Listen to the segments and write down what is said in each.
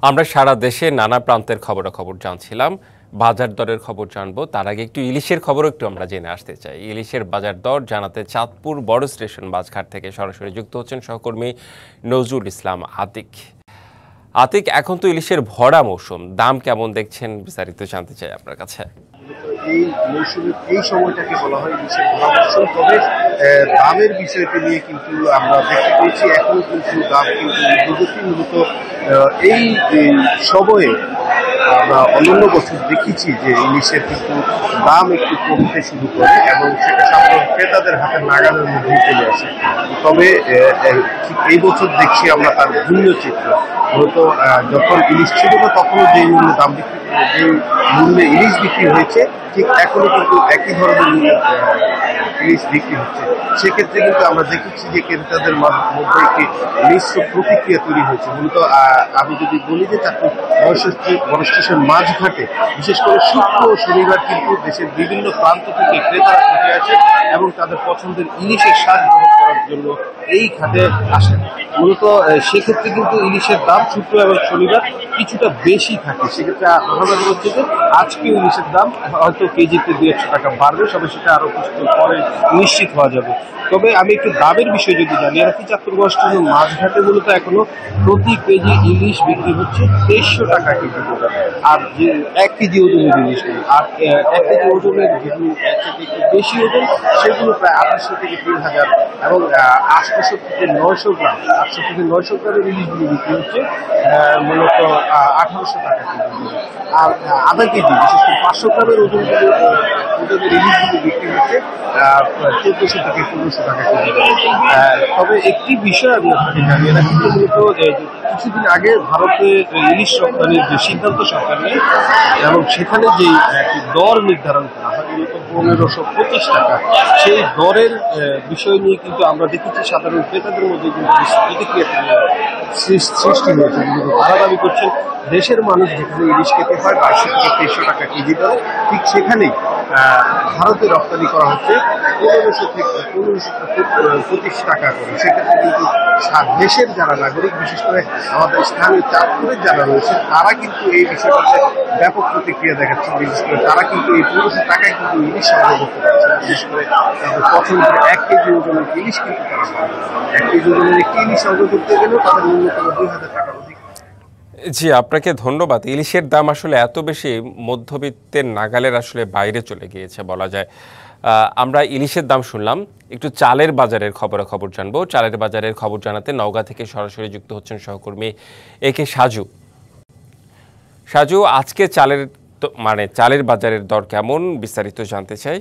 আমরা সারা দেশে নানা প্রান্তের খবরাখবর জানছিলাম, বাজার দরের খবর জানবো। তার আগে একটু ইলিশের খবরও আমরা জেনে আসতে চাই। ইলিশের বাজার দর জানাতে চাঁদপুর বড় স্টেশন বাসঘাট থেকে সরাসরি যুক্ত হচ্ছেন সহকর্মী নজরুল ইসলাম আতিক। আতিক, এখন তো ইলিশের ভরা মৌসুম, দাম কেমন দেখছেন বিস্তারিত জানতে চাই আপনার কাছে। এই মৌসুমের এই সময়টাকে বলা হয় ইলিশের ভরা মৌসুম। তবে দামের বিষয়টি নিয়ে কিন্তু আমরা দেখতে পেয়েছি এখনো কিন্তু দাম কিন্তু ঊর্ধ্বগতি। মূলত এই সময়ে আমরা অন্যান্য বছর দেখেছি যে ইলিশের কিন্তু দাম একটু কমতে শুরু করে এবং সেটা সাধারণ ক্রেতাদের হাতে নাগালের মধ্যে চলে আসে। তবে ঠিক এই বছর দেখছি আমরা তার ভিন্ন চিত্র। মূলত যখন ইলিশ ছিল না তখনও যে মূল্যে দাম বিক্রি যে মূল্যে ইলিশ বিক্রি হয়েছে ঠিক এখনো কিন্তু একই ধরনের মূল্যে ইলিশ বিক্রি হচ্ছে। সেক্ষেত্রে কিন্তু আমরা দেখেছি যে ক্রেতাদের মধ্যে একটি মিশ্র প্রতিক্রিয়া তৈরি হয়েছে। মূলত আমি যদি বলি যে চাঁদপুর বড় স্টেশন মাঝঘাটে বিশেষ করে শুক্র ও শনিবার কিন্তু দেশের বিভিন্ন প্রান্ত থেকে ক্রেতারা ছুটে আসে এবং তাদের পছন্দের ইলিশের স্বাদ গ্রহণ করার জন্য এই ঘাটে আসেন। মূলত সেক্ষেত্রে কিন্তু ইলিশের দাম শুক্র এবং শনিবার কিছুটা বেশি থাকে। সেক্ষেত্রে ধারণা হচ্ছে যে আজকে ইলিশের দাম হয়তো কেজিতে 200 টাকা বাড়বে, তবে সেটা আরো কিছুদিন পরে নিশ্চিত হওয়া যাবে। তবে আমি একটু দামের বিষয় যদি জানিয়ে রাখি, চাঁদপুর বড় স্টেশন মাঝঘাটে মূলত এখনো প্রতি কেজি ইলিশ বিক্রি হচ্ছে 150 টাকা কেজি করে। আর যে 1 কেজি ওজনের ইলিশ নেই, আর 1 কেজি ওজনের যেগুলো একটু বেশি ওজন সেগুলো প্রায় 2800 থেকে 3000 এবং 800 থেকে 900 গ্রাম 800 থেকে 900 গ্রামের ইলিশগুলো বিক্রি হচ্ছে মূলত 1800 টাকা কেজি। আর আধা কেজি বিশেষ করে 500 গ্রামের ওজনের ইলিশগুলো বিক্রি হচ্ছে 1400 থেকে 1500 টাকা কেজি। তবে একটি বিষয় আমি আপনাকে জানিয়ে রাখি যে মূলত কিছুদিন আগে ভারতে ইলিশ রপ্তানির যে সিদ্ধান্ত সরকার নেয় এবং সেখানে যে একটি দর নির্ধারণ করা হয় মূলত 1525 টাকা, সেই দরের বিষয় নিয়ে কিন্তু আমরা দেখেছি সাধারণ ক্রেতাদের মধ্যে কিন্তু প্রতিক্রিয়া সৃষ্টি হয়েছে। কিন্তু তারা দাবি করছেন দেশের মানুষ যেখানে ইলিশ খেতে হয় 2200 থেকে 2300 টাকা কেজি দরে, ঠিক সেখানেই ভারতে রপ্তানি করা হচ্ছে 1500 থেকে 1525 টাকা করে। সেক্ষেত্রে কিন্তু দেশের যারা নাগরিক বিশেষ করে আমাদের স্থানীয় চাঁদপুরের যারা রয়েছে তারা কিন্তু এই বিষয়টাতে ব্যাপক প্রতিক্রিয়া দেখাচ্ছে। বিশেষ করে তারা কিন্তু এই 1500 টাকায় কিন্তু ইলিশ সংগ্রহ করতে পারছে না। বিশেষ করে তাদের পছন্দের 1 কেজি ওজনের ইলিশ কিন্তু তারা পাবে। 1 কেজি ওজনের একটি ইলিশ সংগ্রহ করতে গেলেও তাদের ন্যূনতম 2000 টাকার অধিক। জি, আপনাকে ধন্যবাদ। ইলিশের দাম আসলে এত বেশি মধ্যবিত্তের নাগালের আসলে বাইরে চলে গিয়েছে বলা যায়। আমরা ইলিশের দাম শুনলাম, একটু চালের বাজারের খবরাখবর জানবো। চালের বাজারের খবর জানাতে নওগাঁ থেকে সরাসরি যুক্ত হচ্ছেন সহকর্মী একে সাজু। সাজু, আজকে চালের বাজারের দর কেমন বিস্তারিত জানতে চাই।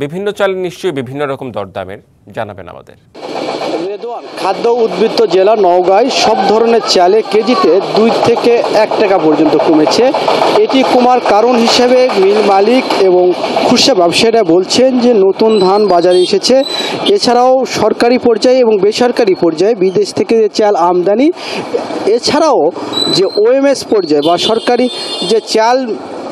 বিভিন্ন চালের নিশ্চয়ই বিভিন্ন রকম দরদামের, জানাবেন আমাদের। খাদ্য উদ্বৃত্ত জেলা নওগাঁয় সব ধরনের চালে কেজিতে 2 থেকে 1 টাকা পর্যন্ত কমেছে। এটি কমার কারণ হিসেবে মিল মালিক এবং খুচরা ব্যবসায়ীরা বলছেন যে নতুন ধান বাজারে এসেছে। এছাড়াও সরকারি পর্যায়ে এবং বেসরকারি পর্যায়ে বিদেশ থেকে যে চাল আমদানি, এছাড়াও যে ওএমএস পর্যায়ে বা সরকারি যে চাল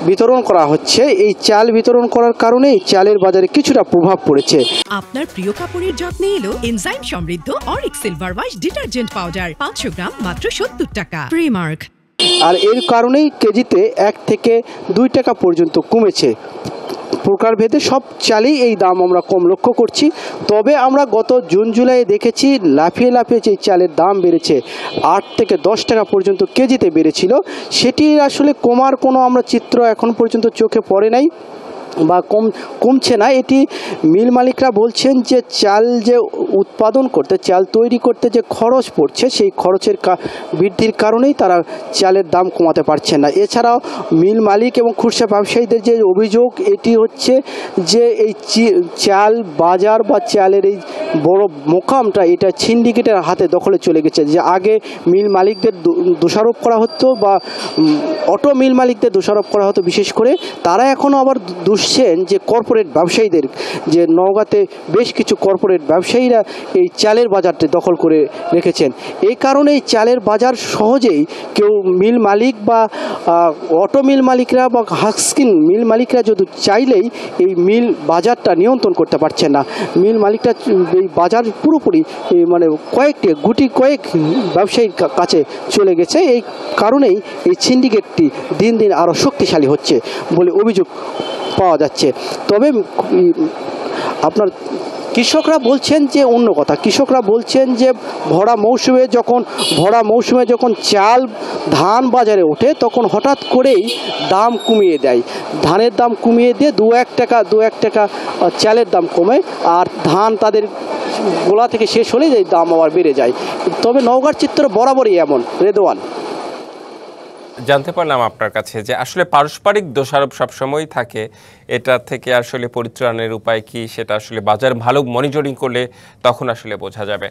বিতরণ করা হচ্ছে, এই চাল বিতরণ করার কারণেই চালের বাজারে কিছুটা প্রভাব পড়েছে। আপনার প্রিয় কাপড়ের যত্নে এলো এনজাইম সমৃদ্ধ Arik silver wash detergent powder 500 গ্রাম মাত্র 70 টাকা। প্রিমার্ক। আর এর কারণেই কেজিতে 1 থেকে 2 টাকা পর্যন্ত কমেছে। প্রকারভেদে সব চালেই এই দাম আমরা কম লক্ষ্য করছি। তবে আমরা গত জুন জুলাই দেখেছি লাফিয়ে লাফিয়ে যে চালের দাম বেড়েছে, 8 থেকে 10 টাকা পর্যন্ত কেজিতে বেড়েছিল। সেটি আসলে কমার কোনো আমরা চিত্র এখন পর্যন্ত চোখে পড়ে নাই বা কমছে না। এটি মিল মালিকরা বলছেন যে চাল যে উৎপাদন করতে, চাল তৈরি করতে যে খরচ পড়ছে, সেই খরচের বৃদ্ধির কারণেই তারা চালের দাম কমাতে পারছেন না। এছাড়াও মিল মালিক এবং খুচরা ব্যবসায়ীদের যে অভিযোগ, এটি হচ্ছে যে এই চাল বাজার বা চালের এই বড় মোকামটা এটা সিন্ডিকেটের হাতে দখলে চলে গেছে। যে আগে মিল মালিকদের দোষারোপ করা হতো বা অটো মিল মালিকদের দোষারোপ করা হতো বিশেষ করে, তারা এখনও আবার বুঝছেন যে কর্পোরেট ব্যবসায়ীদের, যে নওগাঁতে বেশ কিছু কর্পোরেট ব্যবসায়ীরা এই চালের বাজারটি দখল করে রেখেছেন। এই কারণেই চালের বাজার সহজেই কেউ মিল মালিক বা অটো মিল মালিকরা বা হাস্কিন মিল মালিকরা যদি চাইলেই এই মিল বাজারটা নিয়ন্ত্রণ করতে পারছেন না। মিল মালিকটা এই বাজার পুরোপুরি মানে গুটি কয়েক ব্যবসায়ীর কাছে চলে গেছে। এই কারণেই এই সিন্ডিকেটটি দিন দিন আরও শক্তিশালী হচ্ছে বলে অভিযোগ পাওয়া যাচ্ছে। তবে আপনার কৃষকরা বলছেন যে অন্য কথা, কৃষকরা বলছেন যে ভরা মৌসুমে যখন চাল ধান বাজারে ওঠে তখন হঠাৎ করেই দাম কমিয়ে দেয়, ধানের দাম কমিয়ে দিয়ে দু এক টাকা চালের দাম কমে, আর ধান তাদের গোলা থেকে শেষ হলে এই দাম আবার বেড়ে যায়। তবে নওগাঁর চিত্র বরাবরই এমন। রেদওয়ান, জানতে পারলাম আপনার কাছে যে আসলে পারস্পরিক দোষারোপ সবসময়ই থাকে, এটা থেকে আসলে পরিত্রাণের উপায় কি সেটা আসলে বাজার ভালো মনিটরিং করলে তখন আসলে বোঝা যাবে।